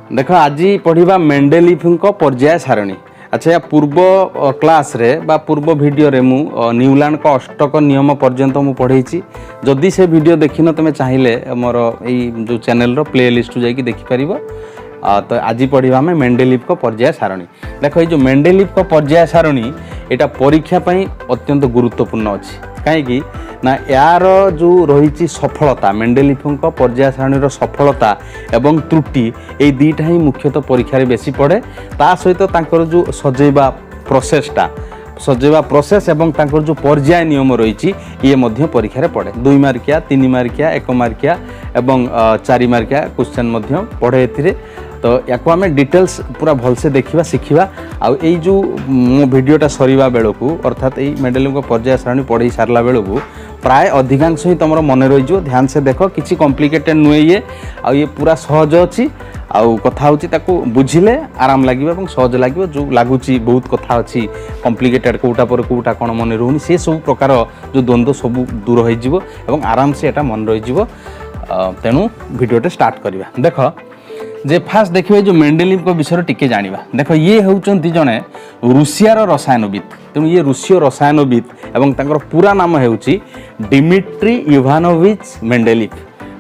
देख आज पढ़ा मेंडेलीफ पर्याय सारणी। अच्छा, या पूर्व क्लास रे बा पूर्व वीडियो रे मु न्यूलैंड का अष्टक नियम पर्यंत मु पढ़ेछि। जदि से वीडियो देखिन तुम चाहिए मोर जो चैनल रो प्ले लिस्ट जाकि देखिपर। तो आज पढ़ा आम मेंडेलीफ को पर्याय सारणी। देख ये जो मेंडेलीफ को पर्याय सारणी यहाँ परीक्षा पई अत्यंत गुरुत्वपूर्ण अच्छी। कहीं ना यार जो रही सफलता मेंडेलीफ पर्याय सारणी सफलता एवं त्रुटि ये दुईटा ही मुख्यतः परीक्षा बेसी पड़े। ता सहित तांकर जो सजेवा प्रोसेसटा सजेवा प्रोसेस एवं तांकर जो पर्याय नियम रही ये मध्य परीक्षा पड़े। 2 मार्किया 3 मार्किया 1 मार्किया एवं 4 मार्किया क्वेश्चन पढ़े ए। तो या आम डिटेल्स पूरा भलसे देखा शिखा। आई जो मो भिडटा सरीवा बेलू अर्थात ये मेंडेलीफ पर्याय सारणी पढ़ी सारा बेलू प्राय अधिकांश ही तुम मन रही। ध्यान से देख किसी कॉम्प्लिकेटेड नुहे ये पूरा सहज अच्छी। आउ कथा होची ताको बुझिले आराम लागिबा एवं सहज लागिबा। जो लागुची बहुत कथा अच्छी कॉम्प्लिकेटेड कोटा पर कोटा कौन मन रोनी से सब प्रकार जो द्वंद्व सब दूर हो जिवो एवं आराम से एटा मन रही जिवो। तेणु वीडियोटे स्टार्ट करिबा। देख जे फास्ट देखिए जो मेंडेलीफ को विषय टिके जानिबा। देख ये होउचंती जने रूसियार रसायनविद। तेणु ये रूसीय रसायनविद एवं तांकर पूरा नाम हेउची Dmitri Ivanovich Mendeleev.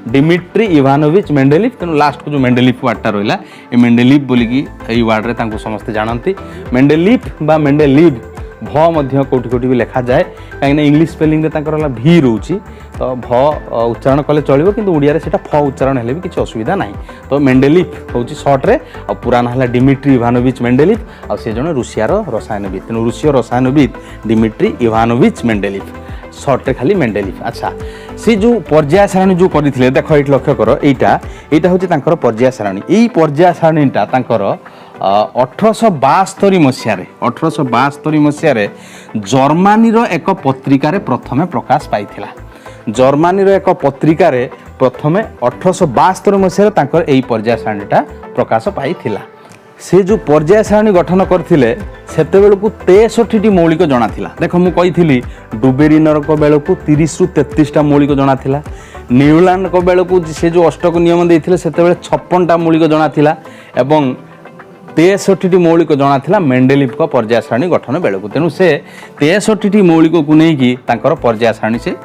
Dmitri Ivanovich Mendeleev. तेणु लास्ट को जो मेंडेलीफ वार्डटा रहा ये मेंडेलीफ बोलिकी ये वार्ड रे तांको समस्ते जानती। मेंडेलीफ बा मेंडेलीव भ मध्य कोटी कोटी भी लिखा जाए कहीं इंग्लिश स्पेलिंग रे तांकर भी रोची। तो भ उच्चारण कले चलो कि ओडिया रे सेटा फ उच्चारण हेले भी किसी असुविधा ना। तो मेंडेलीफ हूँ सर्ट रे और पूरा ना डिमिट्री इवानोविच मेंडेलीफ। और से जने रूसियार रसायनविद। तेणु रूसीय रसायनविद डिमिट्री इवानोविच मेंडेलीफ सर्ट रे खाली मेंडेलीफ। अच्छा, से जो पर्याय सारणी जो करथिले देख ये लक्ष्य कर यहाँ हूँ तांकर पर्याय सारणी। यही पर्याय सारणीटा तांकर 1872 मसीह जर्मानी रो एक पत्रिकार प्रथमे प्रकाश पाइथिला। जर्मानी रो एक पत्रिकार प्रथमे 1872 मसीह तांकर यही पर्याय सारणीटा प्रकाश पाइथिला। से जो पर्याय सारणी गठन करथिले सेते बेलकु 63टी मौलिक जଣା थिला। देख मु कहिथिली डुबेरिनर को बेलकु 30 रु 33टा मौलिक जଣା थिला। न्यूलैंड को बेलकु से जो अष्टक नियम देथिले सेते बेले 56टा मौलिक जଣା थिला एवं 63टी मौलिक जଣା थिला मेंडेलीफ को पर्याय सारणी गठन बेलकु। तेणु से 63टी मौलिक को नेकी तांकर पर्याय सारणी से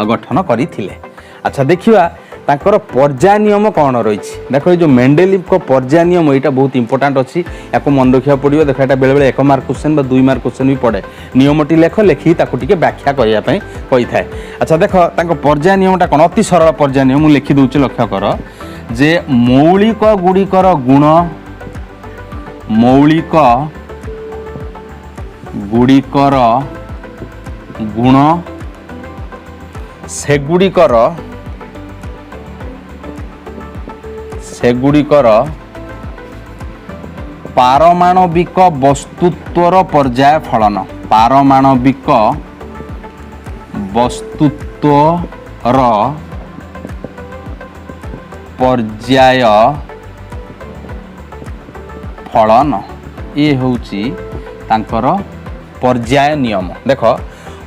गठन करिथिले। अच्छा, देखिबा तांकर पर्याय नियम कौन रही। देख ये जो मेंडेलीफ को पर्याय नियम यहाँ बहुत इंपोर्टाट अच्छी। या मन रखा पड़ो। देख यहाँ बेले 1 मार्क क्वेश्चन 2 मार्क क्वेश्चन भी पड़े। नियमटी लेख लेखिकी ताकूटे व्याख्या करने कही थाए। अच्छा, देख पर्याय नियमटा कौन अति सरल पर्याय नियम लिखि दूचे लक्ष्य कर जे मौलिक गुड़िकर गुण मौलिक गुड़िकर गुण सेगुड़िकर पारमाणविक वस्तुत्वर पर्याय फलन। पारमाणविक वस्तुत्वर पर्याय फलन ये होउची तांकर पर्याय नियम। देख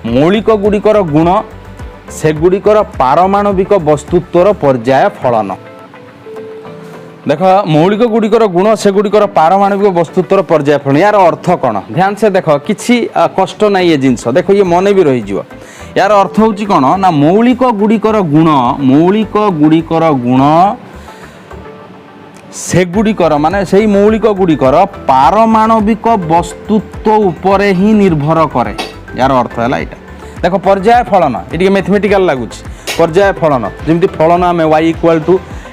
मौलिक गुड़िकर गुण सेगुड़िकर पारमाणविक वस्तुत्वर पर्याय फलन। देख मौलिक गुड़िकर गुण सेगुड़िकर पारमाणविक वस्तुत्वर पर्याय फलन यार अर्थ कौन। ध्यान से देख किसी कष्ट ना ये जिनस। देख ये मन भी रही जीव। यार अर्थ होची कौन ना मौलिक गुड़िकर गुण सेगुड़िकर माने सही मौलिक गुड़िकर पारमाणविक वस्तुत्व उपरे ही निर्भर करे। यार अर्थ है यहाँ। देख पर्याय फलन ये मैथमेटिकल लगुच। पर्याय फलन जमी फलन आम y =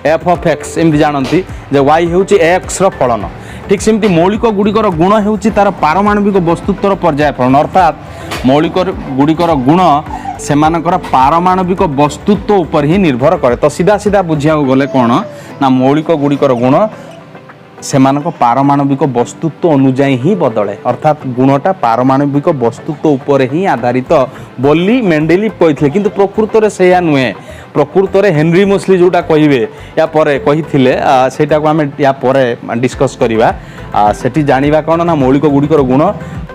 f of x एमती जानती जे y हूँ x रो फलन। ठीक सेमती मौलिक गुड़िकर गुण हूँ तार पारमाणविक वस्तुत्वर पर्याय फलन। अर्थात मौलिक गुड़िकर गुण सेमानकर पारमाणविक वस्तुत्व उपर ही निर्भर करे। तो सीधा सीधा बुझिया गले कौन ना मौलिक गुड़िकर गुण सेमानक पारमाणविक वस्तुत्व अनुजाई ही बदले। अर्थात गुणटा पारमाणविक वस्तुत्व उपर ही आधारित बोली मेंडेलीफ कही। किंतु प्रकृत में से नुहे। प्रकृत में हेनरी मोस्ली जोटा कहे या परे कही सेटा को आम या परे डिस्कस करवा। सेठी जानिबा कौन ना मौलिक गुड़िकर गुण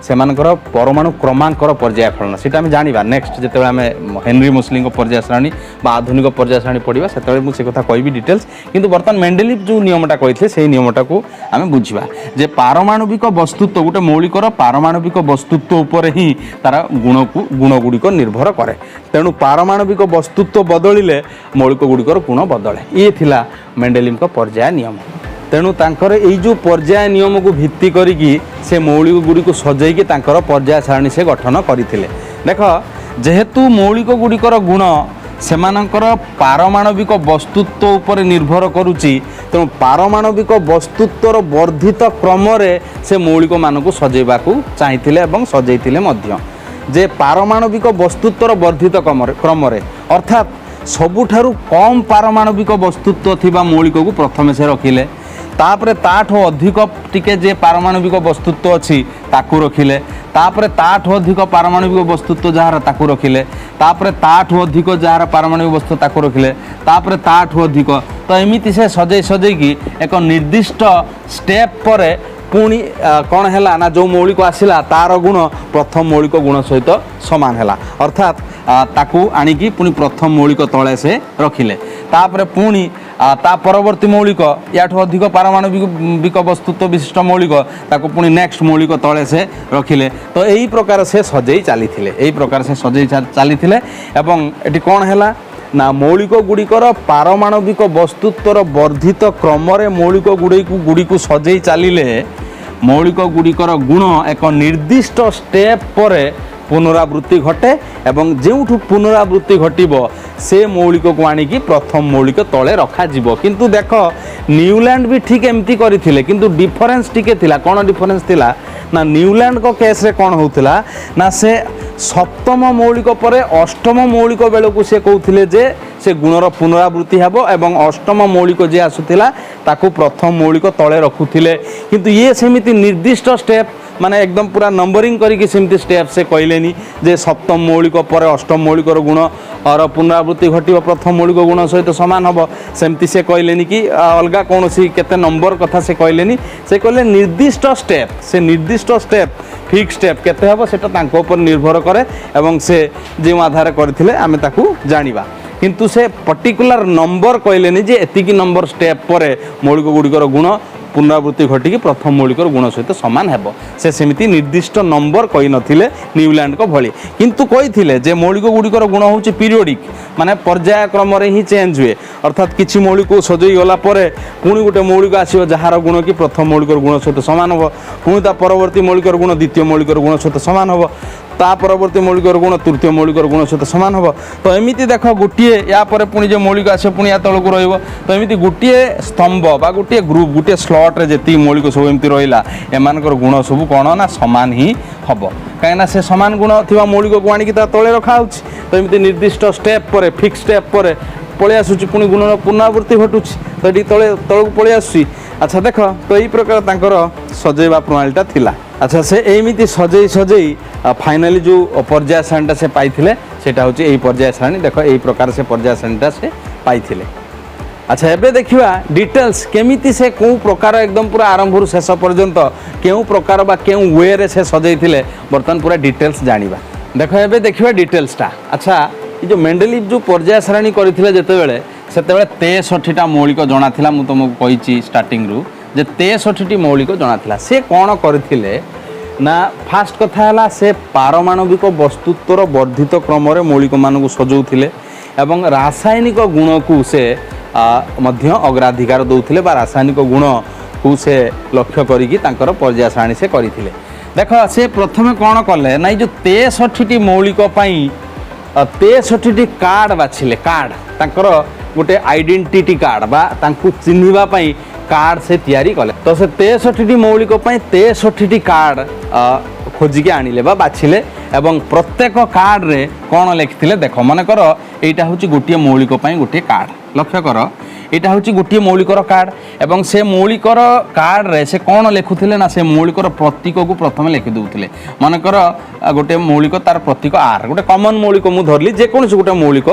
सेमानकर परमाणु क्रमांकर पर्याय फलन सेटा आम जाना नेक्स्ट जिते आम हेनरी मोस्ली पर्याय सारणी आधुनिक पर्याय सारणी पढ़ा से मुझे कथा कहि डिटेल्स किंतु बर्तमान मेंडेलिव जो नियमटा कही से नियमटा को आम बुझा जे पारमाणविक वस्तुत्व गोटे मौलिकर पारमाणविक वस्तुत्व उपर ही तार गुण गुड़िक निर्भर करे तेणु पारमाणविक वस्तुत्व बदलिले मौलिक गुड़िकर गुण बदले ये थिला मेंडेलिव पर्याय नियम तेणु तांकर एई जो पर्याय नियम को भित्ति करिकी से मौलिक गुड़ी को सजैकी तांकर पर्याय सारणी से गठन करथिले देख जेहेतु मौलिक गुड़िकर गुण सेमानकर पारमाणविक वस्तुत्व उपर निर्भर करुच्ची तेणु पारमाणविक वस्तुत्वर वर्धित क्रम से मौलिक मानक सजैवा चाहिए और सजैथिले मध्य जे पारमाणविक वस्तुत्वर वर्धित क्रम अर्थात सबुठारु कम पारमाणविक वस्तुत्व थिबा मौलिक को प्रथम से रखिले तापरे ताठो अधिक टिके जे पारमाणविक वस्तुत्व अच्छी ताकू रखिले तापरे ताठो अधिक पारमाणविक वस्तुत्व जहाँ ताकू रखिले तापरे ताठो अधिक जहाँ पारमाणविक वस्तु ताकू रखिले तापरे ताठो अधिक तो एमिति से सजै सजैकी एक निर्दिष्ट स्टेप पर पुणी कौन है ना जो मौलिक आसला तार गुण प्रथम मौलिक गुण सहित सामान है अर्थात ताकू आनिकी पुणी प्रथम मौलिक तले से रखिले तापरे पुणी ता परवर्ती मौलिक याठू अधिक पारमाणविक वस्तुत्व विशिष्ट मौलिक ताकू पुणी नेक्स्ट मौलिक तले से रखिले तो यही प्रकार से सजै चली यही प्रकार से सजै चली एवं एटी कौन है ना मौलिक गुड़िकर पारमाणविक वस्तुत्वर वर्धित क्रम मौलिक गुड़ी को सजै चलिले मौलिक गुड़िकर गुण एक निर्दिष्ट स्टेप पर पुनरावृत्ति घटे एवं जेउठू पुनरावृत्ति घटिबो से मौलिक को आनिकी प्रथम मौलिक तले रखा जिवो किंतु देख न्यूलैंड भी ठीक एमती करथिले किंतु डिफरेंस टिके थिला कोन डिफरेंस थिला ना न्यूलैंड को केस रे कोन होउथिला ना से सप्तम मौलिक पर अष्टम मौलिक बेल को से कहते जे से गुणर पुनरावृत्ति हेबो एवं अष्टम मौलिक जे आसुथिला ताकू प्रथम मौलिक तले रखुथिले किंतु ये सेमिति निर्दिष्ट स्टेप माने एकदम पूरा नंबरिंग करिके सेमिति स्टेप से कहलेनी जे सप्तम मौलिक पर अष्टम मौलिक गुण और पुनरावृत्ति घटिबो प्रथम मौलिक गुण सहित समान हबो सेमिति से कहलेनी कि अलगा कोनोसी केते नंबर कथा से कहलेनी से कहले निर्दिष्ट स्टेप से निर्दिष्ट स्टेप फिक्स स्टेप केते हबो सेटा तांको ऊपर निर्भर करे एवं से जे आधार करथिले आमे ताकू जानिबा किंतु से पर्टिकुलर नंबर कहलेनी जे एतिकी नंबर स्टेप पर मौलिक गुड़िकर गुण पुनरावृत्ति घटिकी प्रथम मौलिक गुण सहित सामान हेबो से सेमिति निर्दिष्ट नंबर कहि नथिले न्यूलैंड को भली किंतु कहिथिले जे मौलिक गुड़िकर गुण होची पीरियोडिक माने पर्याय क्रम रे ही चेंज हुए अर्थात किछि मौलिक सजई गला परे पुणी गोटे मौलिक आसीबो जहार गुण कि प्रथम मौलिक गुण सहित सामान होबो पुणी ता परवर्ती मौलिक गुण द्वितीय मौलिक गुण सहित सामान होबो ता परवर्ती मौलिक गुण तृतीय मौलिक गुण सहित सामान होबो तो एमिति देख गोटिए या परे पुणी जे मौलिक आसे पुणी या तळकु रहइबो तो एमिति गोटिए स्तंभ बा गोटिए ग्रुप गोटिए स्लॉट रे जेती मौलिक सब एमिति रहिला एमानकर गुण सब कोन ना समान ही हबो काहेना से समान गुण थिबा मौलिक को आनिकी ता तळे रखा होछि तो एमिति निर्दिष्ट स्टेप पर फिक्स स्टेप पर पळे आसुछि पुणी गुणर पुनरावृत्ति घटुछि तो एटी तळे तळकु पळे आसुछि अच्छा देख तो यही प्रकार तांकर सजैवा प्रणालीटा थिला अच्छा से एमिति सजै सजै फाइनाली जो पर्याय सारणीटा से पाइथिले सेटा होछि एही पर्याय सारणी देख एही प्रकार से पर्याय सारणीटा से पाइथिले अच्छा एबे देखिबा डिटेल्स केमिति से को प्रकार एकदम पूरा आरंभ शेष पर्यंत केउ प्रकार बा केउ वे रे से सजैथिले बर्तमान पूरा डिटेल्स जानिबा देख एबे देखिबा डिटेल्सटा अच्छा ये जो मेंडेलिव जो पर्याय सारणी करथिले जेतेबेले सेतेबेले 63टा मौलिक जणा थिला मु तुमको कहिची स्टार्टिंग रु जे 63टी मौलिक जणा थिला से कोन करथिले ना फास्ट कथा है से पारमाणविक वस्तुत्वर वर्धित क्रम मौलिक मानक सजाऊले एवं रासायनिक गुण को से मध्य अग्राधिकार दौले रासायनिक गुण को से लक्ष्य करिकी तांकर पर्याय सारणी से करथिले देख से प्रथमे कौन कले ना जो 63टी मौलिक 63टी कार्ड बाछिले कार्ड तांकर गोटे आइडेंटिटी कार्ड बा तांकु चिन्हिबा पई कार्ड से तैयारी कले तो से 63टी मौलिक 63टी कार्ड खोजिके आनिले बा बाछिले एवं प्रत्येक कार्ड रे कौन लिखिथिले देख मन कर एटा होची गोटिए मौलिक पई गोटिए कार्ड लक्ष्य कर एटा होची गोटिए मौलिकर कार्ड एवं से मौलिकर कार्ड रे से कौन लिखुथिले ना से मौलिकर प्रतीक को प्रथम लिखि दउथिले मन कर गोटे मौलिक तार प्रतीक आर गोटे कॉमन मौलिक मु धरली जे कोनसे गोटे मौलिक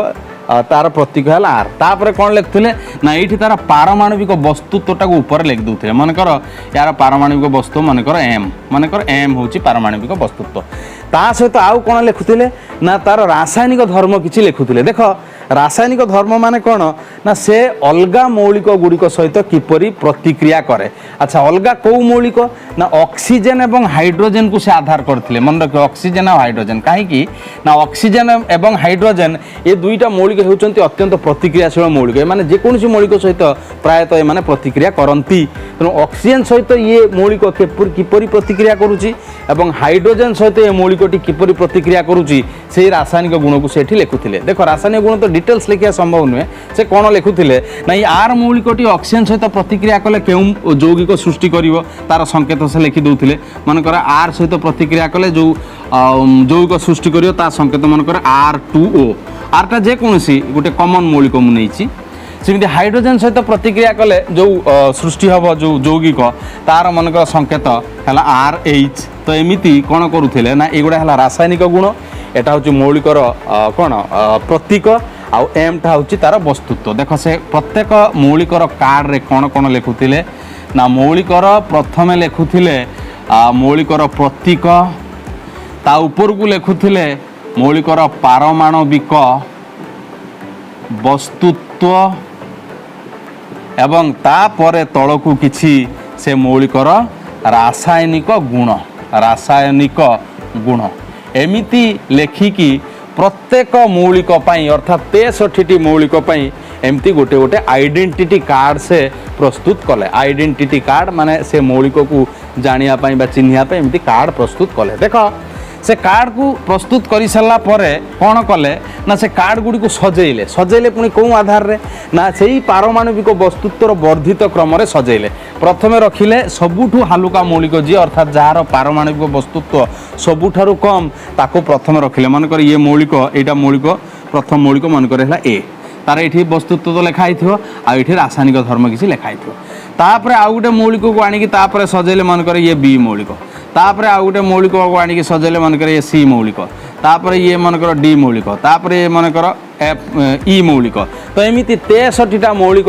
तार प्रतीक है आर तापर कौन लिखुले ना ये तार पारमाणविक वस्तुत्वटा ऊपर लिखि दूसरे मनकर यार पारमाणविक वस्तु मनकर एम हूँ पारमाणविक वस्तुत्व ता सहित आउ कौन लिखुले ना तार रासायनिक धर्म किसी लिखुले देख रासायनिक धर्म माने कौन ना से अलगा मौलिक गुड़िक सहित किपरि प्रतिक्रिया करे। अच्छा अलगा कौ मौलिक ना ऑक्सीजन एवं हाइड्रोजन को से आधार करथिले मन रख ऑक्सीजन और हाइड्रोजन कहीं ना ऑक्सीजन एवं हाइड्रोजन ये दुईटा मौलिक होउचंती अत्यंत प्रतिक्रियाशील मौलिक माने जेकोसी मौलिक सहित प्रायतः माने प्रतिक्रिया करती तेणु ऑक्सीजन सहित ये मौलिक किपरि प्रतिक्रिया करुच्ची एवं हाइड्रोजन सहित ये मौलिकटी किपरि प्रतिक्रिया करुच्ची से रासायनिक गुण को सेठी लिखुले। देख रासायनिक गुण तो डिटेल्स लिखा संभव नुहे से कौन लिखुले ना आर मौलिकटी ऑक्सीजन सहित प्रतिक्रिया कले क्यों यौगिक सृष्टि कर तार संकेत से लिखि दौले मनकर आर सहित प्रतिक्रिया कले जो यौगिक सृष्टि कर संकेत मनकर R2O आरटा जेकोसी गोटे कमन मौलिक मुझे सेमती हाइड्रोजन सहित प्रतिक्रिया कले जो सृष्टि हम जो यौगिक तार मनकर संकेत है RH तो एमती कौन करुले ना युवा है रासायनिक गुण एटा हूँ मौलिकर कौन प्रतीक आउ एमटा हूँ तार वस्तुत्व। देख से प्रत्येक मौलिकर कार्ड रे कौन कौन लिखुले ना मौलिकर प्रथम लिखुले मौलिकर प्रतीक ता ऊपर को लिखुले मौलिकर पारमाणविक वस्तुत्व एवं तापर तलकू किछि से मौलिकर रासायनिक गुण एमिति लेखिकी प्रत्येक मौलिक पाई अर्थात 63टी मौलिक पाई एमती गोटे गोटे आइडेंटिटी कार्ड से प्रस्तुत कले। आइडेंटिटी कार्ड माने से मौलिक को जानिया पाई बा चिन्हिया पाई एमती कार्ड प्रस्तुत कले। देख से कार्ड को प्रस्तुत कर सारा कौन कले ना से कार्ड गुड़ी को सजेले पुणी कौ आधार रे ना से पारमाणविक वस्तुत्वर वर्धित क्रम रे सजेले प्रथमे रखिले सबुठू हालुका मौलिक जी अर्थात जार पारमाणविक वस्तुत्व सबुठारु कम ताको प्रथमे रखिले मनकर ये मौलिक एटा मौलिक प्रथम मौलिक मनकर है ए तार ये वस्तुत्व तो लिखाई आठ रासायनिक धर्म किसी लिखाई तापर आउ गोटे मौलिक को आनिकी तापर सजेले मनकर ये बी मौलिक तापर आउ गोटे मौलिक को आनिकी सजेले मनकर ये सी मौलिक तापर ये मनकर डी मौलिक तापर ये मनकर ई मौलिक तो एमती 63टा मौलिक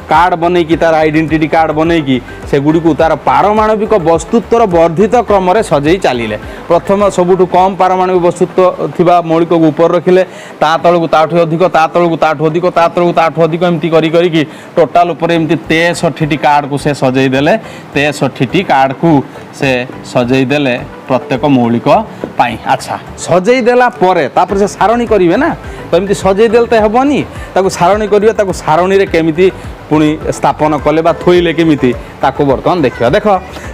कार्ड बनईकी तार आइडेंटिटी कार्ड बनईकी से गुड़ी को तार पारमाणविक वस्तुत्वर वर्धित क्रम रे सजई चलिले प्रथम सबुठू कम पारमाणविक वस्तुत्व थिबा मौलिक को ऊपर रखिले ता तळकू ताठू अधिक ता तळकू ताठू अधिक ता तळकू ताठू अधिक एमती करी करी की टोटाल ऊपर एमती 63टी कार्ड को से सजई देले 63टी कार्ड को से सजई देले प्रत्येक मौलिक पाई। अच्छा सजई देला परे तापर से सारणी करिवे ना तो एमती सजई देल तो हेबनी ताको सारणी करिवे ताको सारणी रे केमिति पुणी स्थापन कले बा थोइले केमिति ताको बर्तमान देखिया। देख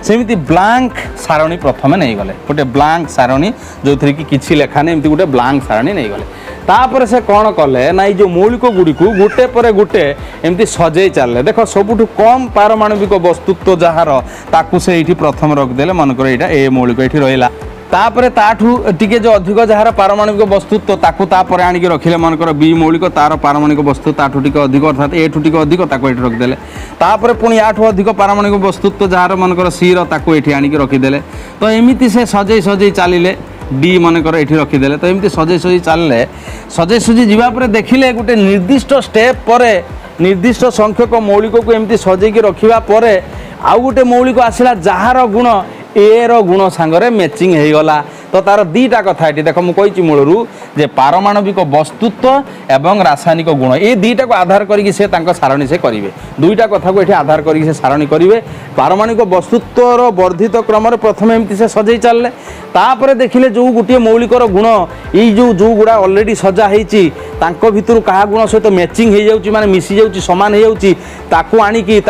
सेमिति ब्लांक सारणी प्रथमे नहीं गले गोटे ब्लांक सारणी जो थी कि किछि लेखा नहीं एमती गोटे ब्लांक सारणी नहीं गले तापर से कौन कले ना जो मौलिक गुड़ी को गोटे पर गोटे एमती सजई चलले। देख सबुठू कम पारमाणविक वस्तुत्व जार ताकू से ये प्रथम रखिदेले मनकर यहाँ ए मौलिक ये रहा तापर ताठू टिके जो अधिक जार पारमाणविक वस्तुत्व ताकू तापर आनिक रखिले मनकर बी मौलिक तार पारमाणविक वस्तु ताठू टिके अधिक अर्थात ए ठू टिके अधिक ताको ये रखिदेले तापर पुणी आठू अधिक पारमाणविक वस्तुत्व जार मनकर सी रो ये आनिक रखिदेले तो एमती से सजई सजई चलिले डी मनकर ये रखिदेले तो एमती सजई सजई चलिले सजई सजई जावापर देखिले गोटे निर्दिष्ट स्टेप पर निर्दिष्ट संख्यक मौलिक को एमती सजैकी रखा पर आउ गोटे मौलिक आसला जार गुण ए रो गुण सांगरे मैचिंग हो गला तो तार दीटा कथा ये देख मुझे मूलरू जे पारमाणविक वस्तुत्व एवं रासायनिक गुण ये दीटा को आधार करके से सारणी से करेंगे दुईटा कथा को ये आधार करके से सारणी करेंगे पारमाणविक वस्तुत्वर वर्धित क्रम प्रथम एमती से सजई चलले तापर देखिले जो गोटे मौलिकर गुण ये जो गुड़ा ऑलरेडी सजा होती भितर क्या गुण सहित मैचिंग हो जाऊँगी माने मिसी जाऊँगी सामान हो जाऊँगी आणिकी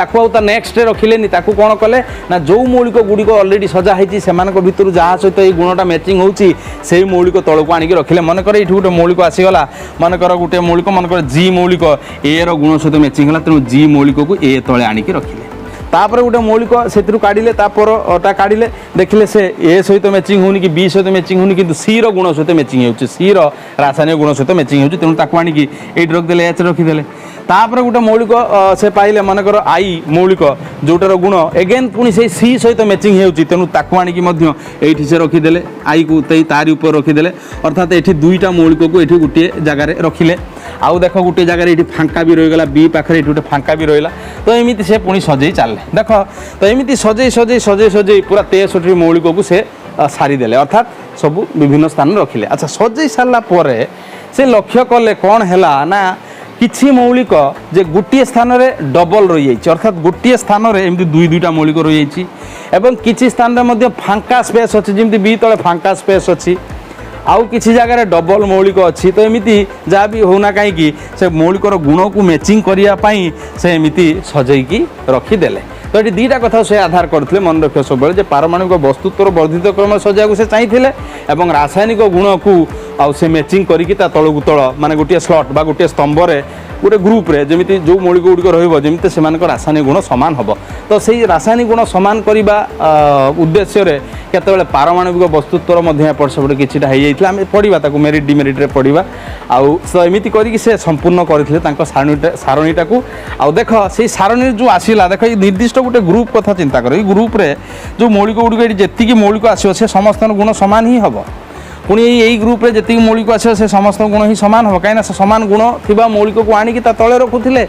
नेक्स्ट रखिले कौन कले ना जो मौलिक गुड़िक ऑलरेडी सजा होती से भितर जहाँ सहित ये गुणटा मैचिंग होची से मौलिक तलक आणिक रखिले मनकर ये गोटे मौलिक आसीगला मनकर गोटे मौलिक मनकर जी मौलिक ए रो गुण सहित मैचिंग है तेणु जी मौलिक को ए तले आणिक रखिले तापर गोटे मौलिक से काढ़िले तापर काढ़िले देखिले से ए सहित मैचिंग होनी कि बी सहित मैचिंग होनी कि सी रो गुण सहित मैचिंग होची सी रो रासायनिक गुण सहित मैचिंग होची तेणु ताको आणिकी ए रखिदेले एच रखिदेले तापर गोटे मौलिक से पाइले मनकर आई मौलिक जोटार गुण एगेन पुणी से सी सहित मैचिंग होची तेणु ताको आणिकी मध्य एठी से रखिदेले आई को तारी ऊपर रखिदेले अर्थात एठी दुईटा मौलिक को एठी गोटे जगार रखिले आउ देख गोटे जगह ये फांका भी रहीगला बी पाखे ये गोटे फांका भी रहा तो एमती से पुणी सजई चलले देख तो एमती सजई सजई सजई सजई पूरा 63 मौलिक को से सारीदेले अर्थात सब विभिन्न स्थान रखिले। अच्छा सजई सारा पर से लक्ष्य कले कौन है ना किछि मौलिक जे गोटे स्थान में डबल रही जाइए अर्थात गोटे स्थान में एमती दुई दुईटा मौलिक रही जाइए एवं किछि स्थान में फांका स्पेस अच्छी जमी बी तले फांका स्पेस अच्छी आउ किछि जगह डबल मौलिक अच्छी तो एमती जहाँ भी होना कहीं से मौलिकर गुण को मैचिंग करने से एमती सजैकी रखीदेले। तो ये दुईटा कथा से आधार करते मन रख सब पारमाणविक वस्तुत्वर वर्धित क्रम सजाक से चाहिए और रासायनिक गुण को आउ से मैचिंग करके तलू तल माने गोटे स्लट बा गोटे स्तंभरे गोटे ग्रुप रे जमी जो मौलिक गुड़िक रही से रासायनिक गुण सामान हम तो से रासायनिक गुण सामान करने उद्देश्य केतबेले पारमाणविक वस्तुत्वर एपट सेपट किछिटा हो जाता आम पढ़ा मेरिट डिमेरिट रे पढ़ा आउ तो एमती करके से संपूर्ण करते सारणीटा को आउ देख से सारणी जो आसला देख निर्दिष्ट गोटे ग्रुप कथा चिंता कर ग्रुप रे जो मौलिक गुड़िक जी मौलिक आसो से समस्त गुण सामान ही हम पुणी यही ग्रुप रे जी मौलिक आसो से समस्त गुण ही सामान हम कहीं सामान गुण थी मौलिक को आणिकी तले रखुले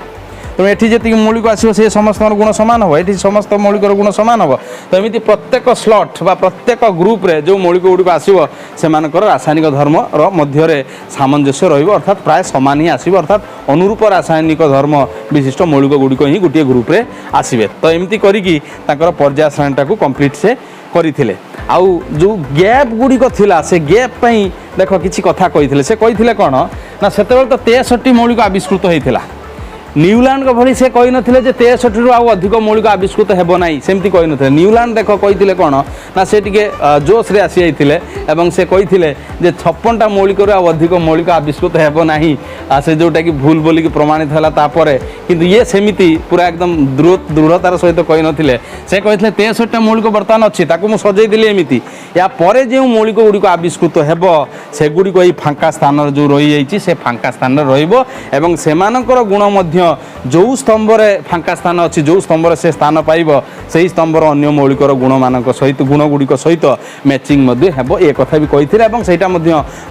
तो ये जी मौलिक आसो से समस्त गुण सामान हम ये समस्त मौलिक गुण सामान हम तो एमती प्रत्येक स्लट बा प्रत्येक ग्रुप रे जो मौलिक गुड़िक आसो से रासायनिक धर्म मध्य सामंजस्य रर्थात प्राय सामान ही आसो अर्थात अनुरूप रासायनिक धर्म विशिष्ट मौलिक गुड़िक ही गोटे ग्रुप रे आसबे तो एमती करी पर्याय श्रेणीटा को कंप्लीट से करथिले। आउ जो गैप गुड़िक थिला से गैप पई देख किछि कथा कहिथिले से कहिथिले कोन ना सेतेबेल तो 63 मौलिक आविष्कृत होइथिला न्यूलैंड को भली से कही नथिले जे 63 रु आउ अधिक मौलिक आविष्कृत हेबो नाही सेमती कही नथिले न्यूलैंड देख कहिथिले कोन ना से टिके जोश रे आसी जाइथिले एवं से कहिथिले जे 56टा मौलिक रु आउ अधिक मौलिक आविष्कृत हेबो नाही से जोटा कि भूल बोली कि प्रमाणित होला तापरे किंतु ये सेमिति पूरा एकदम दृढ़तार सहित कही नथिले से कहिथिले 63टा मौलिक वर्तमान अछि ताकू मु सजै दिली एमिति या परे जे मौलिक गुड़िक आविष्कृत हेबो से गुड़िक एई फांका स्थान रे जो रही जाइछि से फांका स्थान रे रहिबो एवं सेमानकर गुण मध्य जो स्तंभरे फांका स्थान अच्छी जो स्तंभरे से स्थान पाइब से स्तंभर अन्य मौलिकर गुण मान सहित गुण गुड़िक सहित मैचिंग हेब ए कथा भी कही से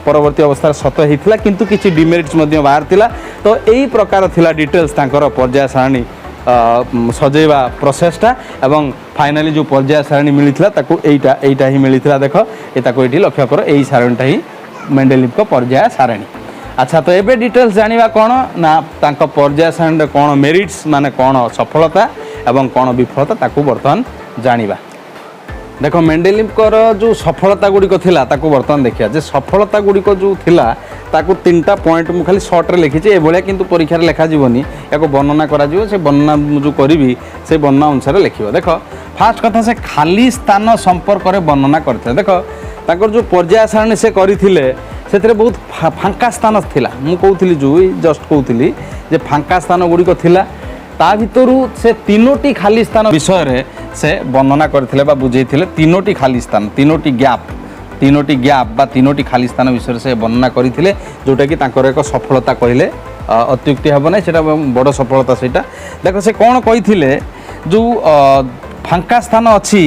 परवर्ती अवस्था सत होता किंतु किसी डिमेरिट्स बाहर थिला तो यही प्रकार थिला डिटेल्स तांकर पर्याय सारणी सजेवा प्रोसेसटा एवं फाइनाली जो पर्याय सारणी मिलता ताकू एटा ही मिलता देख ये लक्ष्य कर यही सारणीटा ही मेंडेलिव को पर्याय सारणी। अच्छा तो एबे डिटेल्स जानिबा कौन ना तांको पर्याय सारणी कौन मेरिट्स माने कौन सफलता एवं कौन विफलता ताकू बर्तमान जानिबा। देखो मेंडेलिव जो सफलता गुड़िक थिला ताकू बर्तमान देखिया जे सफलता गुड़िक जो थिला ताकू 3टा पॉइंट मु खाली शॉर्ट रे लिखिचे ए भलिया किंतु परीक्षा रे लेखा जीवनी याको वर्णना करा जीवो से वर्णना जो करिवि से वर्णना अनुसार लिखिबो। देखो फास्ट कथा से खाली स्थान संपर्क रे वर्णना करथे देखो ताकर जो पर्याय सारणी से करिथिले से बहुत फांका स्थान थिला मु कहूली जो जस्ट कहूली जे फांका स्थान गुड़िक थिला ता भितरु से 3टी खाली स्थान विषय से वर्णना करथिले बा बुझेइथिले 3टी खाली स्थान 3टी गैप बा 3टी खाली स्थान विषय से वर्णना करथिले जोटा कि तांकर एक सफलता कहले अत्युक्ति हेब नै सेटा बड़ सफलता सेटा। देखो से कोन कहिथिले जो फांका स्थान अछि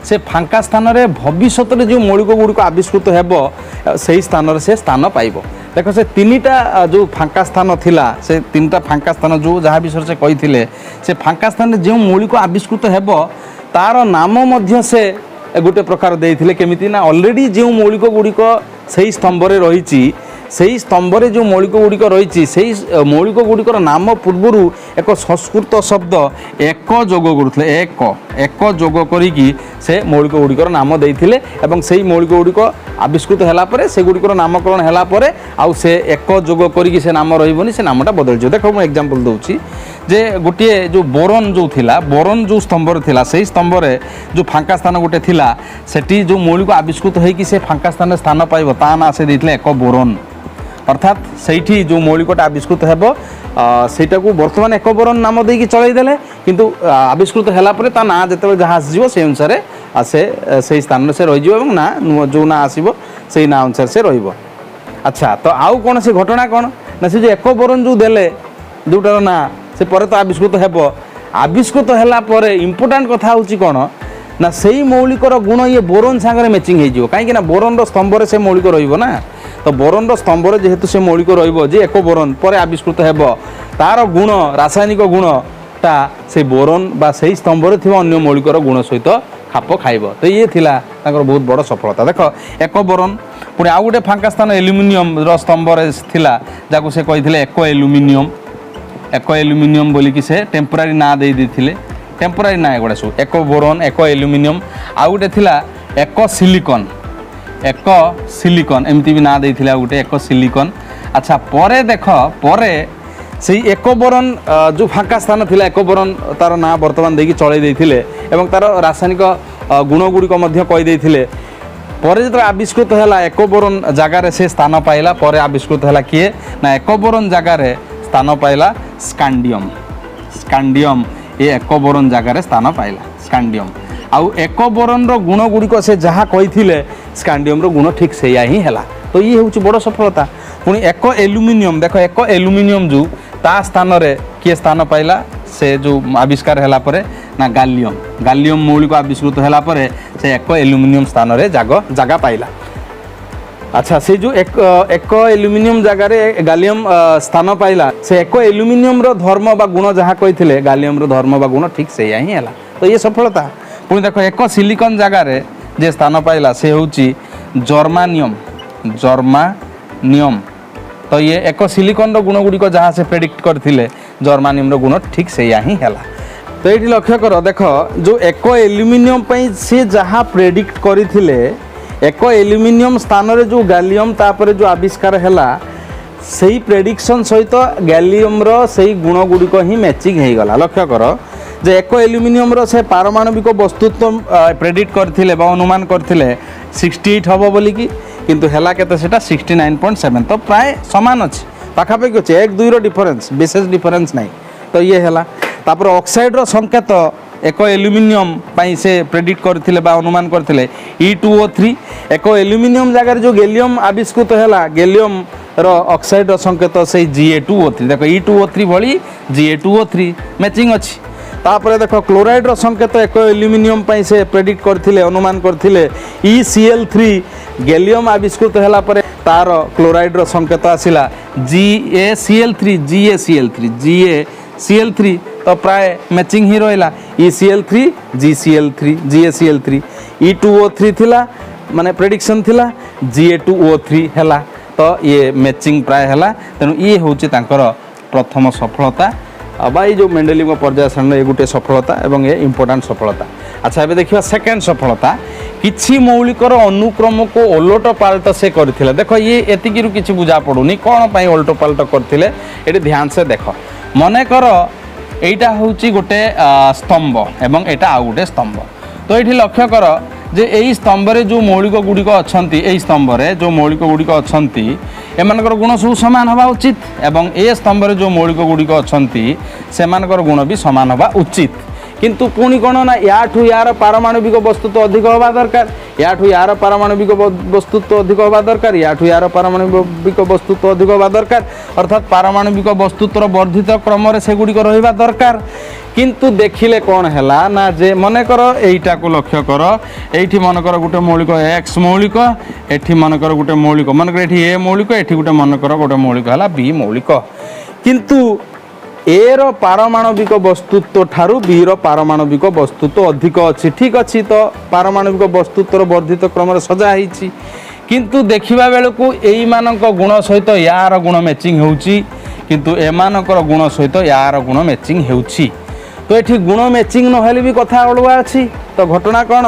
से फांका स्थान रे भविष्य में जो मौलिक गुड़िक आविष्कृत हेब से स्थान रे से स्थान पाइब। देखो से 3टा जो फांका स्थान थिला से 3टा फांका स्थान जो जहाँ विषय से कही से फांका स्थान जो मौलिक आविष्कृत हेब तार नाम मध्य से गोटे प्रकार देइथिले केमिति ना ऑलरेडी जो मौलिक गुड़िक से स्तंभरे रही से स्तंभरे जो मौलिक गुड़िक रही से मौलिक गुड़िकर नाम पूर्वर एक संस्कृत शब्द एक जोग करुले एक जोग करी से मौलिक गुड़िकर नाम देइथिले एवं से मौलिक गुड़िक आविष्कृत होला परे से गुड़िकर नामकरण होला परे आउ से एक जोग करी से नाम रहिबोनी से नामटा बदल जो। देखो मु एग्जांपल दउची जे गोटे जो बोरन जो थिला बोरन जो स्तंभरे थिला से स्तंभरे जो फांका स्थान गोटे थिला सेठी जो मौलिक आविष्कृत होई कि से फांका स्थान स्थान पाइबो ता ना से देइथिले एक बोरन अर्थात से जो मौलिकटा आविष्कृत हेब सेटा को बर्तमान एक बोरन नाम देकी चलैदेले किंतु आविष्कृत होला परे ता ना जते जहाँ आसीबो से अनुसार से स्थान से रही एवं ना जो ना आसीबो से ना अनुसार से रहिबो। अच्छा तो आउ कौन से घटना कौन ना से जो एक बोरन जो देले जोटार ना से पर तो आविष्कृत हेब आविष्कृत होला परे इंपोर्टेंट कथा होची कौन ना से मौलिकर गुण ये बोरन सांगरे मैचिंग हो कहीं बोरन स्तंभरे से मौलिक रहिबो ना तो बोरन स्तंभ जेहेतु से मौलिक रे एक बोरन पर आविष्कृत हेब तार गुण रासायनिक गुणटा से बोरन बा से स्तंभ अन्य मौलिकर गुण सहित खाप खाइब। तो ये थिला ताकर बहुत बड़ सफलता। देख एक बोरन पुणी आउ गोटे फांका स्थान एल्युमिनियम स्तंभ थिला जाको से कही एक एल्युमिनियम बोलिकी से टेम्पोरारी ना दे देथिले टेम्पोरारी ना एगुड़ा सब एक बोरन एक एल्युमिनियम आउ गोटे थिला एक सिलिकन एमती भी ना देथिले आउ गोटे एक सिलिकन। अच्छा परे देख परे से एक बोरन जो फांका स्थान थिला एक बोरन तार ना वर्तमान देकी चलै देथिले एवं तार रासायनिक गुण गुड़िक मध्य कहि देथिले पर जो आविष्कृत है एक बोरन जगार से स्थान पाइला पर आविष्कृत है किए ना एक बोरन जगार स्थान पाइला स्कांडियम स्कांडियम ये एक बोरन जगार स्थान पाइला स्कांडियम आउ एक बोरन रो गुण गुड़िक से जहाँ कही स्कांडियम रो गुण ठीक से ही है। तो ये हूँ बड़ सफलता। पुणी एक एल्युमिनियम देख एक एल्युमिनियम जो ता स्थान रे किए स्थान पाइला से जो आविष्कार है ना गालियम गालियम मौलिक आविष्कृत है से एक एल्युमिनियम स्थान रे जगह पाइला। अच्छा से जो एक एल्युमिनियम जगार गालियम स्थान पाइला से एक एल्युमिनियम रो धर्म बा गुण जहाँ कही गालियम रो धर्म बा गुण ठीक से ही है। तो ये सफलता। पुणी देख एक सिलिकन जगार जे स्थान पाइला से हूँ जर्मानियम जर्मानियम। तो ये एक सिलिकन रो गुण गुड़िक जहाँ से प्रेडिक्ट करथिले जर्मानियम रो गुण ठीक से ही है। तो ये लक्ष्य कर देख जो एक एल्युमिनियम से जहाँ प्रेडिक्ट करथिले एक एल्युमिनियम स्थान रे जो गालियम तापर जो आविष्कार है सही प्रेडिक्शन सहित गैलियम रो सही गुण गुड़िक ही मैचिंग हो गला। लक्ष्य कर जे एक एल्युमिनियम रो से पारमाणविक वस्तुत्व प्रेडिक्ट करथिले बा अनुमान करथिले 68 हबो बोली कि किंतु हैला केते सेटा 69.7 तो प्राय समान अछि पाखापाखि अछि एक दुई रो डिफरेंस विशेष डिफरेंस नहीं। तो ये हैला तापर ऑक्साइड रो संकेत एक एल्युमिनियम पाई से प्रेडिक्ट करथिले बा अनुमान करथिले E2O3 एक एल्युमिनियम जगह जो गैलियम आविष्कृत हैला गैलियम रो ऑक्साइड रो संकेत से Ga2O3 देखो E2O3 भली Ga2O3 मैचिंग अछि। तापर देख क्लोराइड रो संकेत एक एल्युमिनियम पाई से प्रेडिक्ट करथिले अनुमान करथिले ECl3 गैलियम आविष्कृत हैला परे तार क्लोराइड रो संकेत आसिला GaCl3 तो प्राय मैचिंग ही रहिला ECl3 GaCl3 E2O3 थिला माने प्रेडिक्शन थिला Ga2O3 हैला। तो ये मैचिंग प्राय हैला। तेणु ये होची तांकर प्रथम सफलता बाई जो मेंडेलिव पर्याय सारणी ये गोटे सफलता एवं ये इंपोर्टेंट सफलता। अच्छा एबे देखिबा सेकेंड सफलता किछि मौलिकर अनुक्रम को ओलट पालट से करथिले। देखो ये एतिकिरु किछि बुझा पडुनी कोन पई ओलट पालट करथिले एटी ध्यान से देखो मने कर एटा होची गोटे स्तंभ एवं एटा आ गोटे स्तंभ। तो एठी लक्ष्य कर जे एई स्तंभ रे जो मौलिक गुड़िक अछंती एई स्तंभ रे जो मौलिक गुड़िक अछंती एमानकर गुण सब समान हवा उचित एवं ए स्तंभ रे जो मौलिक गुड़िक अछंती सेमानकर गुण भी समान हवा उचित। किंतु पुणी कौन ना याठू यार पारमाणविक वस्तुत्व अधिक हवा दरकार याठू यार पारमाणविक वस्तुत्व अधिक हवा दरकार याठू यार पारमाणविक वस्तुत्व अधिक हवा दरकार अर्थात पारमाणविक वस्तुत्वर वर्धित क्रम से गुड़िक रहिबा दरकार। किंतु देखिले कौन हैला ना जे मन कर एटा को लक्ष्य कर एठी मन कर गोटे मौलिक x मौलिक एठी मन कर गोटे मौलिक मन कर एठी a मौलिक एठी गोटे मन कर गोटे मौलिक हैला b मौलिक। किंतु ए रो पारमाणविक वस्तुत्व ठारू बी रो पारमाणविक वस्तुत्व अधिक अच्छी ठीक अच्छी। तो पारमाणविक वस्तुत्वर वर्धित क्रम सजा होती किंतु देखिबा बेलू एई मानक गुण सहित यार गुण मैचिंग होउची किंतु एमानकर गुण सहित यार गुण मैचिंग होउची। तो ये गुण मैचिंग नहले भी कथा अड़ुआ अच्छी। तो घटना कौन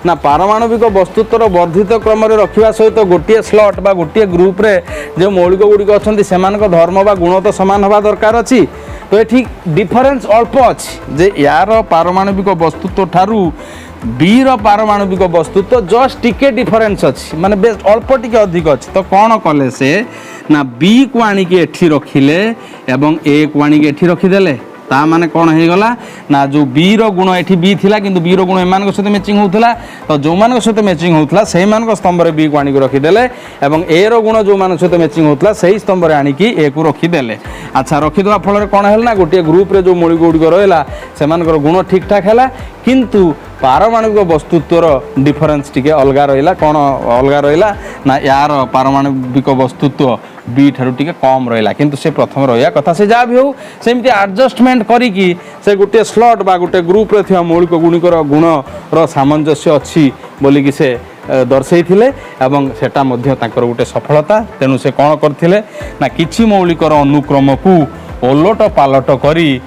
ना पारमाणविक वस्तुत्वर वर्धित क्रम रखा सहित गोटे स्लट बा गोटे ग्रुप रे जो मौलिक गुड़िक अच्छा से धर्म बा गुण तो सामान हवा दरकार अच्छी। तो ये डिफरेन्स अल्प अच्छी जे यार पारमाणविक वस्तुत्व ठारू बी रो पारमाणविक वस्तुत्व जस्ट टिके डिफरेन्स अच्छी माने बेस्ट अल्प टिके अधिक अच्छी। तो कौन कले से ना बी को आणिकी एठी रखिले एवं ए को आणिकी एठी रखिदेले ता माने कौन हो गला ना जो बी रो गुण एठी बी थिला किंतु बी रो गुण एमान सहित मैचिंग होउथला। तो जो मान सहित मैचिंग होउथला सेही मान स्तंभ रे बी को आनी रखिदेले एवं ए रो गुण जो मान सहित मैचिंग होउथला सेही स्तंभ रे आनी ए को रखिदेले। अच्छा रखिदेवा फल कौन है ना गोटे ग्रुप रे जो मौलिक गुड़िक रहा से गुण ठीक ठाक है किंतु पारमाणविक वस्तुत्वर डिफरेन्स टिके अलग रहा कौन अलग रहा ना यार पारमाणविक वस्तुत्व बी ठारू टिके कम रहा किंतु से प्रथम रहा कथा से जहाँ भी हो सेमती आडजस्टमेंट करिकी से गोटे स्लट बा गोटे ग्रुप रे मौलिक गुणिकर गुणर सामंजस्य अच्छी बोलिकी से दर्शई थिले एवं सेटा मध्य तांकर गोटे सफलता तेणु से कौन करथिले ना किछि मौलिकर अनुक्रम को ओलट पालट करी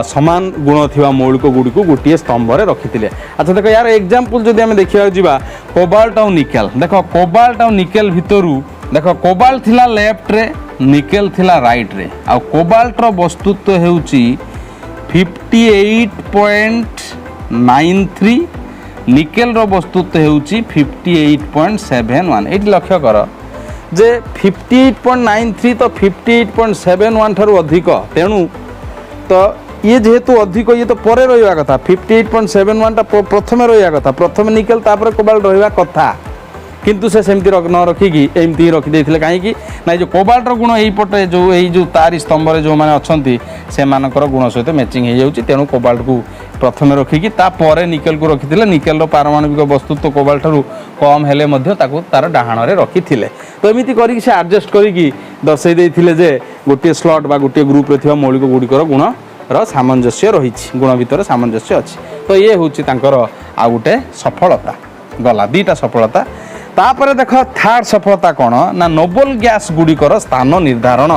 समान गुण थिबा मौलिक गुड़ी को गोटे स्तंभ रे रखिथिले। अच्छा देखो यार एग्जांपल जदि आमे देखिया जिबा कोबाल्ट और निकेल देखो कोबाल्ट और निकेल भितरु देखो कोबाल्ट थिला लेफ्ट रे निकेल थिला राइट रे आ कोबाल्ट रो वस्तुत्व हेउची 58.93 निकेल रो वस्तुत्व हेउची 58.71 एटी लक्ष्य कर जे 58.93 तो 58.71 ठारू अधिक तेणु तो ये जेहेतु अधिक ये तो परे रहा कथा 58.71 टा प्रथम रहा कथा प्रथम निकेल तापर कोबाल्ट रहा कथा किंतु से सेमती न रखिकी एमती रखिदे कहीं ना जो कोबाल्ट गुण यहीपटे जो तारी स्तंभ जो मैंने अच्छा से मानकर गुण सहित मैचिंग हो जाऊँगी तेणु कोबाल्ट को प्रथम रखिकी तापर निकेल को रखी निकेल पारमाणविक वस्तुत्व कोबाल्ट ठारू कम हेले तार डाहाण रखी तो एमती करके से आडजस्ट करके दर्शई देते जे गोटे स्लट बा गोटे ग्रुप रे मौलिक गुड़िकर गुण सामंजस्य रही गुण भितर सामंजस्य अच्छी तो ये हूँ आ गोटे सफलता गला दीटा सफलता तापर देख थार्ड सफलता कौन ना नोबल गैस गुड़िकर स्थान निर्धारण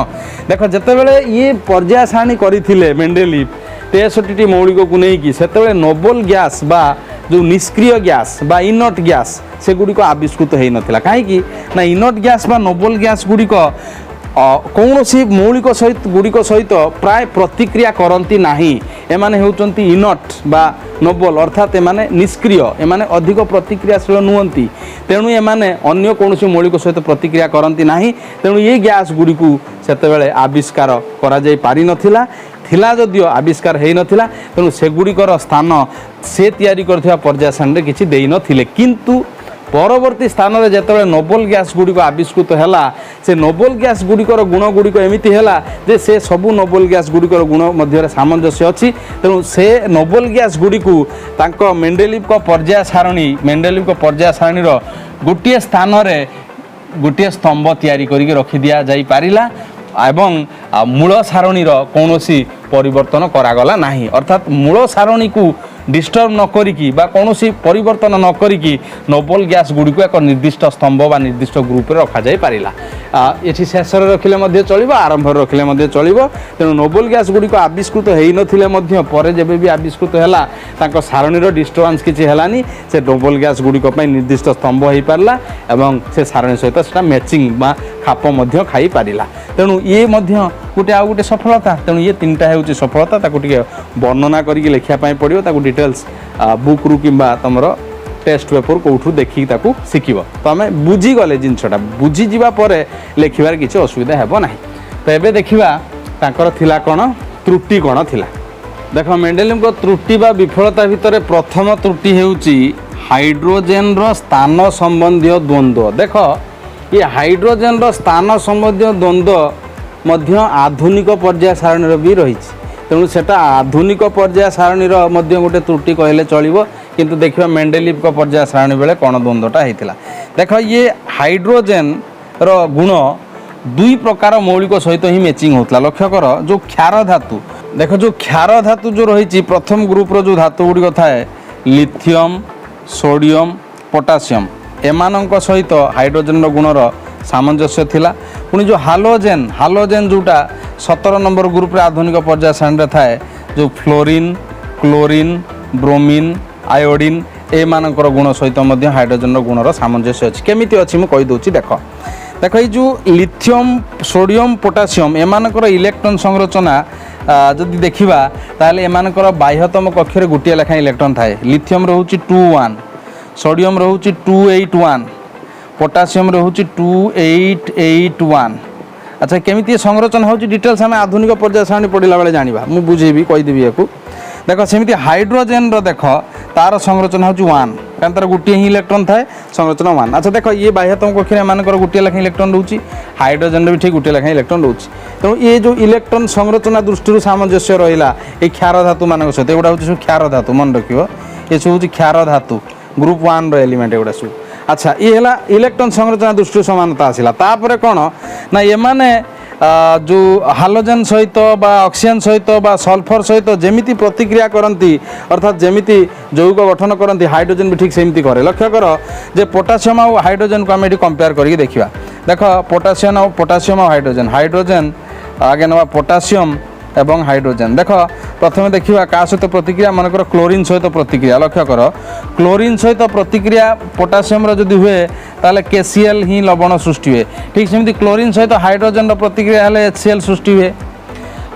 देख जितेबाला ये पर्याय सारणी करते मेंडेलिव 63 मौलिक को लेकिन से नोबल गैस बा जो निष्क्रिय गैस बा इनट गैस से गुड़िक आविष्कृत हो नाला कहीं ना इनट गैस बा नोबल गैस गुड़िक कौन सी मौलिक सहित गुड़िक सहित प्राय प्रतिक्रिया करती नाही एमाने होउचंती इनट बा नोबल अर्थात एमाने निष्क्रिय एमाने अधिक प्रतिक्रियाशील नुहंती तेणु एमाने अन्य कौन सी मौलिक सहित प्रतिक्रिया करती नाही तेणु ये गैस गुड़िकु सेतेबेले आविष्कार करा जाई पारि नथिला थिला जदियो आविष्कार हेई नथिला तेणु सेगुड़िकर स्थान से तैयारी करथिबा पर्याय सारणी किछि देई नथिले किंतु परवर्ती स्थान में जिते नोबल गैस गुड़िक आविष्कृत है से नोबल गैस गुड़िकर गुण गुड़िक एमती है जे से सबू नोबल गैस गुड़िकर गुण मध्य सामंजस्य अच्छी तेणु से नोबल गैस गुड़िक मेंडेलिव पर्याय सारणी गोटे स्थान में गोटे स्तंभ तैयारी करके रखी दि जाई पारिला एवं मूल सारणीर कौन परिवर्तन करागला नाही अर्थात मूल सारणी को डिस्टर्ब न करिकी बा कौनसी परिवर्तन न करिकी नोबल गैस गुड़िक एक निर्दिष्ट स्तंभ बा निर्दिष्ट ग्रुप रे रखा जाई पारिला एठी शेष रे रखिले मध्ये चलिबो आरंभ रे रखिले मध्ये चलिबो तेणु नोबल गैस गुड़िक आविष्कृत हेई नथिले मध्ये परे जेबे भी आविष्कृत हैला तांको सारणीर डिस्टर्बेंस किछि हेलानी से नोबल गैस गुड़िक पई निर्दिष्ट स्तंभ हेई पारला एवं से सारणी सहित सेटा मैचिंग बा खाप मध्ये खाई पारिला तेणु ये मध्ये गोटे आ गोटे सफलता तेणु ये तीनटा हेउची सफलता ताको टिके वर्णना करके लिखिया पई पड़ियो ताको डिटेल्स बुक रु किंबा तमरो टेस्ट पेपर कोठू देखि ताको सिखिबो तो हमें बुझी गले जिनछटा बुझी जिबा परे लिखिबार किछि असुविधा हेबो नाही तो एबे देखिबा तांकर थिला कोन त्रुटि कोन थिला देखो मेंडेलिव को त्रुटि बा विफलता भितरे प्रथम त्रुटि हेउची हाइड्रोजन रो स्थान संबंधी द्वंद्व देखो ये हाइड्रोजन रो स्थान संबंधी द्वंद्व मध्य आधुनिक पर्याय सारणी भी रही तेणु सेटा आधुनिक पर्याय सारणी गोटे त्रुटि कहले चलिबो किंतु देखिबा मेंडेलिव को पर्याय सारणी बेले कौन द्वंद्वटा होता देख ये हाइड्रोजन रो गुण दुई प्रकार मौलिक सहित ही मैचिंग होता लक्ष्य कर जो क्षार धातु देख जो क्षार धातु जो रही प्रथम ग्रुप रो जो धातु गुड़िक थाए लिथियम सोडियम पोटासियम एमानक सहित हाइड्रोजन रो गुणर सामंजस्य थिला पुणी जो हालोजेन जोटा 17 नंबर ग्रुप रे आधुनिक पर्याय सारणी थाए जो फ्लोरीन क्लोरीन ब्रोमीन आयोडीन एमानकर गुण सहित मध्य हाइड्रोजन गुणर सामंजस्य अच्छी केमिति अच्छी मु कहि दोछि देख ये जो लिथियम सोडियम पोटासियम एमानकर इलेक्ट्रॉन संरचना जदि देखिबा ताले एमानकर बाह्यतम कक्ष रे गोटे लेखा इलेक्ट्रॉन थाए लिथियम रहउछि 21 सोडियम रहउछि 281 पोटासियम रहउछि 2881 अच्छा केमिति संरचना होउछि डिटेल्स हमें आधुनिक पर्याय सारणी पढ़िला बेले जानिबा मु बुझेबी कहि देबी याकू देखो सेमिति हाइड्रोजन रो देखो तार संरचना होउछि 1 कारण तार गोटे ही इलेक्ट्रॉन थाए संरचना 1 अच्छा देखो ये बाह्यतम कक्ष रे मानकर गोटे लेखा इलेक्ट्रॉन रहउछि हाइड्रोजन रे भी ठीक गोटे लेखा इलेक्ट्रॉन रहउछि तो ये जो इलेक्ट्रॉन संरचना दृष्टि सामंजस्य रहिला ए क्षार धातु मानक सहित एगुडा होउछि क्षार धातु मन रखियो ये सब हूँ क्षार धातु ग्रुप 1 एलिमेंट एगुड़ा सब। अच्छा ये है इलेक्ट्रॉन संरचना दृष्टि समानता आसला तापर कौन ना ये माने जो हालोजेन सहित बा ऑक्सीजन सहित बा सल्फर सहित जेमिति प्रतिक्रिया करती अर्थात जेमिति यौगिक गठन करती हाइड्रोजन भी ठीक सेमती करे। लक्ष्य कर जे पोटासियम और हाइड्रोजन को आम ये कंपेयर करके देखा देख पोटासियम और हाइड्रोजन हाइड्रोजन आगे नवा पोटासियम एवं हाइड्रोजन देख प्रथम देखा क्या सहित प्रतिक्रिया मनकर क्लोरीन सहित प्रतिक्रिया। लक्ष्य कर क्लोरीन सहित प्रतिक्रिया पोटासियम जदि हुए ताले KCl ही लवण सृष्टि हुए ठीक सेमती क्लोरीन सहित हाइड्रोजन प्रतिक्रिया हेले HCl सृष्टि हुए।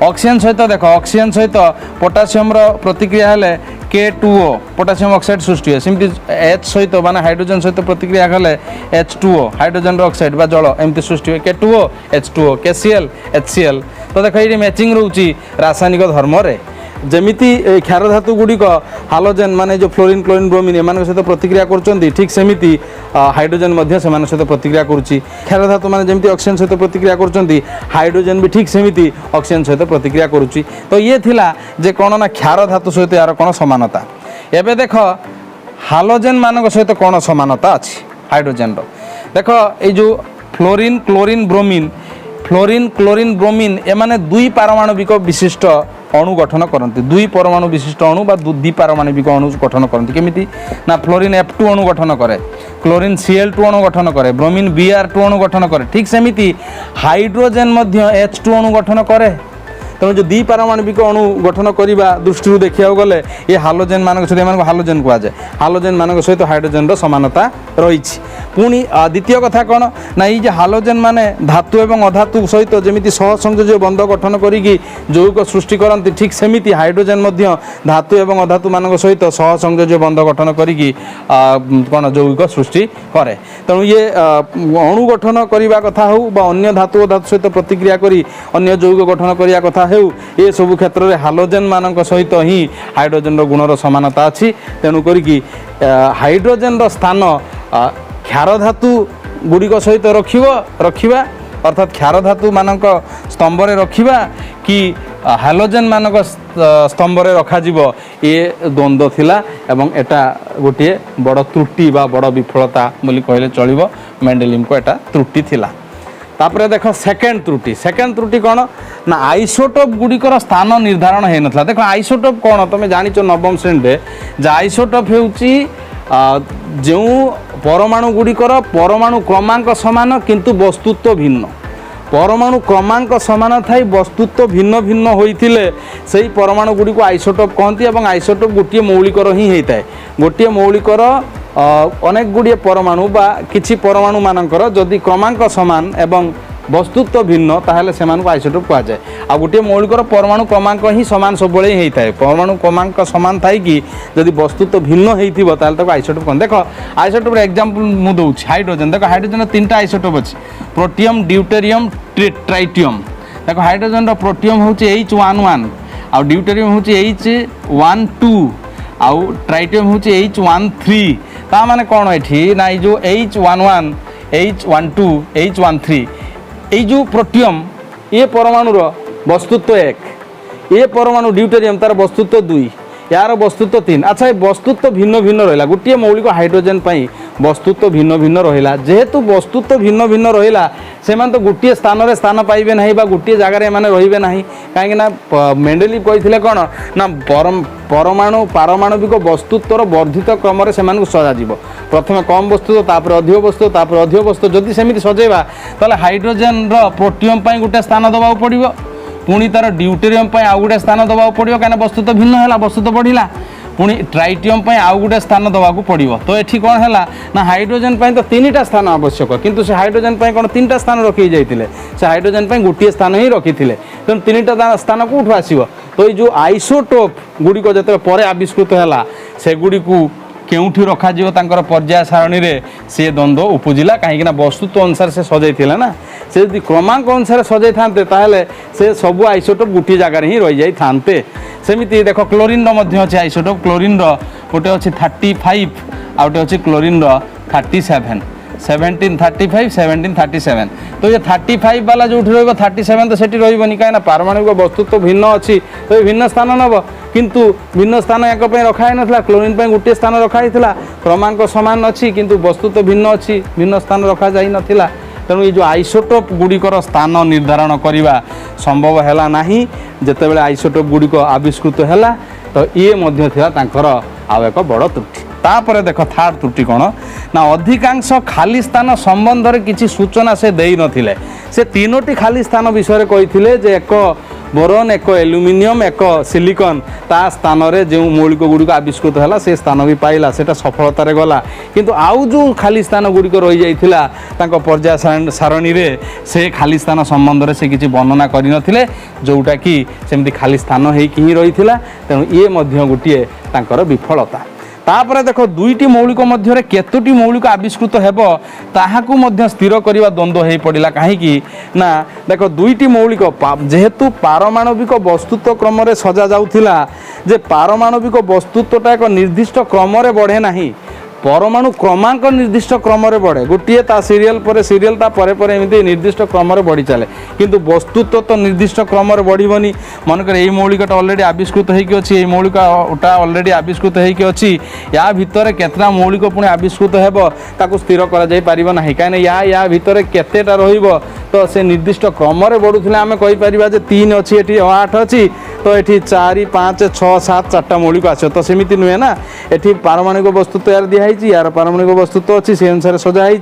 ऑक्सीजन सहित देख ऑक्सीजन सहित पोटासियम प्रतिक्रिया हेले K2O पोटासियम ऑक्साइड सृष्टि हुए सेमती H सहित माने हाइड्रोजन सहित प्रतिक्रिया हेले H2O हाइड्रोजन ऑक्साइड बा जल एमती सृष्टि हुए K2O H2O KCl HCl। तो देख ये मैचिंग रोची रासायनिक धर्म रे जमिति क्षार धातु गुड़िक हालोजेन माने जो फ्लोरीन क्लोरीन ब्रोमीन एम सहित प्रतिक्रिया कर ठीक सेमिति हाइड्रोजन सहित प्रतिक्रिया करुच्ची। क्षार धातु माने जमिति ऑक्सीजन सहित प्रतिक्रिया कर हाइड्रोजन भी ठीक सेमिति ऑक्सीजन सहित प्रतिक्रिया करुच्ची। तो ये थिला जे कौन ना क्षार धातु सहित यार कौन समानता। एबे देख हालोजेन मान सहित कौन समानता अच्छी हाइड्रोजन देख ये जो फ्लोरीन क्लोरीन ब्रोमीन एमाने दुई पारमाणविक विशिष्ट अणु गठन करती दुई परमाणु विशिष्ट अणु बा द्वि पारमाणविक अणु गठन करती केमिति ना फ्लोरीन F2 अणु गठन करे क्लोरीन Cl2 अणु गठन करे ब्रोमीन Br2 अणु गठन करे ठीक सेमिति हाइड्रोजन मध्य H2 अणु गठन करे। तेणु जो द्वि पारमाणविक अणु गठन करने दृष्टि देखा गले ये हालोजेन मान सहित हालोजेन कहुए हालोजेन मान सहित हाइड्रोजन समानता रही। पुणी द्वितीय कथा कौन ना ये हालोजेन माने धातु एवं अधातु सहित जमी सहसंयोज्य बंध गठन करी यौगिक सृष्टि करती ठीक सेमिति हाइड्रोजेन धातु एवं अधातु मान सहित सहसंयोज्य बंध गठन करी कौन यौगिक सृष्टि करे। तेणु ये अणु गठन करने कथा हो अन्य धातु अधातु सहित प्रतिक्रिया करी अन्य यौगिक गठन करने कथा हो ये सब क्षेत्र में हालोजेन मान सहित ही हाइड्रोजन गुणर समानता अच्छी। तेणु करी हाइड्रोजन स्थान क्षार धातु गुड़िक सहित रखिबा अर्थात क्षार धातु मानक स्तंभ रे रखिबा कि हालोजेन मानक स्तंभ रे रखा जिवो ये द्वंद्व थिला एवं एटा गोटे बड़ त्रुटि बा बड़ विफलता बोली कहले चलिबो। मेंडेलियम को एटा त्रुटि थिला। तापरे देख सेकेंड त्रुटि कौन ना आइसोटोप गुड़िकर स्थान निर्धारण हो नाला। देख आइसोटोप कौन तुम जान नवम श्रेणी में आइसोटोप होउची जो परमाणु गुड़िकर परमाणु क्रमांक समान किंतु वस्तुत्व भिन्न परमाणु क्रमांक समान थाई वस्तुत्व भिन्न भिन्न होइथिले सेही परमाणु गुड़ी को आइसोटोप कहती और आइसोटोप गोटे मौलिकर ही होता है। गोटे मौलिकर अनेक गुड़िए परमाणु बा किछि परमाणु मानकर जदि क्रमांक समान एवं वस्तुत्व भिन्न ताहले सेमान को आइसोटोप कहा जाए। आ गोटे मौलिकर परमाणु क्रमांक ही समान सब बेले ही होता है। परमाणु क्रमांक समान थाई कि जदि वस्तुत्व भिन्न होइथिबो ताहले ताको आइसोटोप कहन। देखो आइसोटोप एक्जांपल मु दउछि हाइड्रोजन। देखो हाइड्रोजन तीनटा आइसोटोप अछि प्रोटियम ड्यूटेरियम ट्राइटियम। देखो हाइड्रोजन रो प्रोटियम होछि H11 आ ड्यूटेरियम होछि H12 आ ट्राइटियम होछि H13। ता माने कोन एठी ना जो H11 H12 H13 ये जो प्रोटियम ये परमाणुर वस्तुत्व 1 ये परमाणु ड्यूटेरियम तार वस्तुत्व 2 यार वस्तुत्व 3। अच्छा ये वस्तुत्व भिन्न भिन्न रहा गोटे मौलिक हाइड्रोजन पाई वस्तुत्व भिन्न भिन्न रहा जेहेतु वस्तुत्व भिन्न भिन्न रहा से तो गोटे स्थान रे स्थान पाइबे नहीं बा गोटे जगार एमाने रहिबे नहीं कहीं मेंडेलिव कही कौन ना परमाणु पारमाणविक वस्तुत्वर वर्धित क्रम से सजाଯିव प्रथम कम वस्तु तापर अधिक वस्तु तापर अधिक वस्तु जदि सेमिति सजेबा ताले हाइड्रोजन प्रोटियम पाई गोटे स्थान दबाव पड़िबो पुणी तार ड्यूटेरियम पाई आउ गोटे स्थान दबाव पड़िबो कहीं वस्तुत्व भिन्न है वस्तुत्व बढ़िला पुणी ट्राइटियम पाई आउ गोटे स्थान दबाकू पड़िबो। तो एठी कौन है ना हाइड्रोजन पाई तो 3टा स्थान आवश्यक किंतु से हाइड्रोजन पाई कौन 3टा स्थान रखी जाइतिले से हाइड्रोजन पाई गोटे स्थान ही रखिथिले तेणु 3टा स्थान कोठु आसीबो। तो ये जो आइसोटोप गुड़िक जो पर आविष्कृत है से गुड़ी केउठी रखा जीव तांकर पर्याय सारणी रे से द्वंद्व उपजिला कहीं वस्तुत्व अनुसार से सजाई ना से यदि क्रमांक अनुसार सजाई थांते ताहले से सब आइसोटोप गोटे जगार ही रही जाई थांते। सेमिति देख क्लोरीन अच्छे आइसोटोप क्लोरीन गोटे अच्छे 35 आ गोटे अच्छे क्लोरीन 37 1735 1737। तो ये 35 वाला जो रही 37 तो सेठी रही कहीं पारमाणविक वस्तुत्व भिन्न अच्छी तो ये भिन्न स्थान नब किंतु भिन्न स्थान या रखा ना क्लोरीन गोटे स्थान रखाई क्रमांक सामान अच्छी किंतु वस्तु तो भिन्न अच्छी भिन्न स्थान रखा जाई नथिला तेणु ये जो आइसोटोप गुड़िकर स्थान निर्धारण करने संभव है ना जितेबाला आइसोटोप गुड़िक आविष्कृत है तो ये आउ एक बड़ त्रुटि तापर देख थर्ड त्रुटि कौन ना अधिकांश खाली स्थान संबंध में किसी सूचना से दे नथिले से तीनोटी खाली स्थान विषय कही एक बोरोन एक एल्युमिनियम एक सिलिकॉन ता स्थान रे जो मौलिक गुड़िक आविष्कृत है से स्थान भी पाइला सेटा सफलतार गला किंतु आउ जो खाली स्थान गुड़िक रही जाइथिला पर्याय सारणी रे से खाली स्थान संबंध में से किसी वर्णना करि नथिले जोटा कि सेमती खाली स्थान होइकि ही रही तेणु ये मध्य गोटे तांकर विफलता तापर देख दुईटी मौलिक मध्य केतोटी मौलिक आविष्कृत हेब ताहाकू मध्य स्थिर करने द्वंद्व हो पड़ा कहीं ना देख दुईटी मौलिक जेहेतु पारमाणविक वस्तुत्व क्रम सजा जाउथिला जे पारमाणविक वस्तुत्वटा एक निर्दिष्ट क्रम बढ़े नहीं परमाणु क्रमांक निर्दिष्ट क्रम बढ़े गोटे ता सीरियल पर सीरियल ता परे परे एमती निर्दिष्ट क्रम बढ़ी चले किंतु वस्तुत्व तो निर्दिष्ट क्रम बढ़नी मनकर यही मौलिकटा ऑलरेडी आविष्कृत होगी अच्छी ये मौलिकटा ऑलरेडी आविष्कृत होगी अच्छी या भितर केतना मौलिक पुणी आविष्कृत हेब ताकू स्थिर कर ना कहीं या भितर केतेटा रहिबो तो से निर्दिष्ट क्रम बढ़ुले आम कहीपर जे 3 अच्छी ये 8 अच्छी तो ये 4 5 6 7 4टा मौलिक आस तो सेमती नुहे ना ये पारमाणविक वस्तुत्व यार दिखाई यार पारमाणविक वस्तुत्व अच्छी से अनुसार सजाई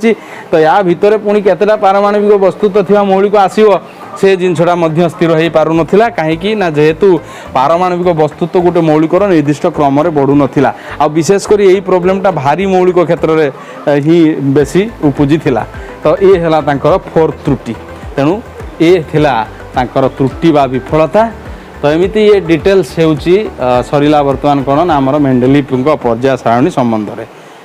तो या भितर पुणी केतेटा पारमाणविक वस्तुत्व थी मौलिक आसो से जिनसटा स्थिर हो पार नाला कहीं ना जेहेतु पारमाणविक वस्तुत्व गोटे मौलिकर निर्दिष्ट क्रम बढ़ू नाला आ विशेषकर यही प्रोब्लेमटा भारी मौलिक क्षेत्र में ही बेसी उपजी थिला तो ये है फोर्थ त्रुटि तेणु ये तांकर त्रुटि बा विफलता तो एमती ये डिटेल्स होची सरिला वर्तमान कौन ना आमर मेंडेलिफ पर्याय सारणी संबंध में।